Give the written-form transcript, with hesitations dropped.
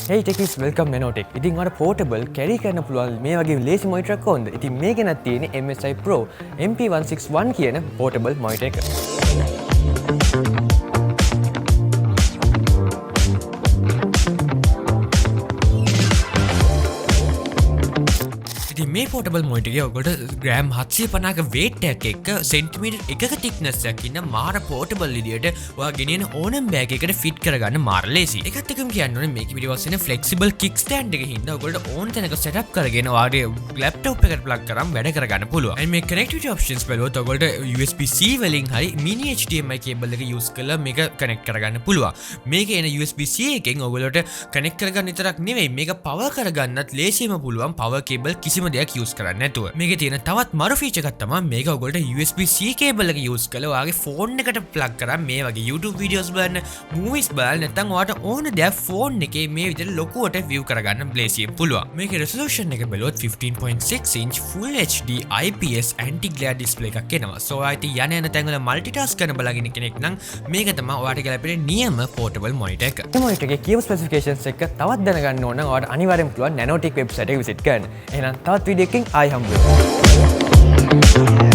Hey techies, welcome Nanotech. ඉතින් ඔයාලට portable carry කරන්න පුළුවන් මේ වගේ ලේසි monitor එකක් ඕනද? ඉතින් මේක ගෙනත් තියෙන්නේ MSI Pro MP161 කියන portable monitor එක. මේ පෝටබල් මොයිටගේ ඔගොට ග්‍රෑම් 750ක වේට්ටයක් එක්ක සෙන්ටිමීටර් එකක තික්නස්සයක් ඉන්න මාර පෝටබල් විදියට ඔයා ගෙනියන ඕනම් බෑග් එකට ෆිට් කරගන්න මාර ලේසි. ඒකත් එක්කම කියන්න ඕනේ මේකේ පිටිපස්සේ ෆ්ලෙක්සිබල් කික් ස්ටෑන්ඩ් එක හින්දා ඔයගොල්ලෝ ඕන තැනක සෙටප් කරගෙන ඔයාගේ ලැප්ටොප් එකට ප්ලග් කරන් වැඩ කරගන්න පුළුවන්. and මේ connectivity options බලුවොත් ඔයගොල්ලෝ USB-C වලින් හරි mini HDMI cable එක use කරලා මේක connect කරගන්න පුළුවන්. මේකේ එන USB-C එකෙන් ඔයගොල්ලෝට connect කරගන්න විතරක් නෙවෙයි මේක power කරගන්නත් ලේසියෙම පුළුවන් power cable කිසිම දෙයක් use කරන්න නැතුව. මේකේ තියෙන තවත් මරු ෆීචර් එකක් තමයි මේක ඔයගොල්ලෝ USB-C cable එක use කරලා ඔයාගේ ෆෝන් එකට plug කරන් මේ වගේ YouTube videos බලන්න, movies බලන්න නැත්නම් ඔයාට ඕන දෙයක් ෆෝන් එකේ මේ විදිහට ලොකුවට view කරගන්න ලේසියෙන් පුළුවන්. මේකේ resolution එක බැලුවොත් 15.6 inch full HD IPS anti glare display එකක් එනවා. so ආයිත් යන තැන්වල multitask කරන බලගෙන කෙනෙක් නම් මේක තමයි ඔයාට ගැලපෙන නියම portable monitor එක. මේ monitor එකේ key specifications එක තවත් දැනගන්න ඕන නම් ඔයාට අනිවාර්යෙන් පුළුවන් Nanotech website එක visit කරන්න. එහෙනම් තවත් video එකකින් ආයි හම්බ වෙමු.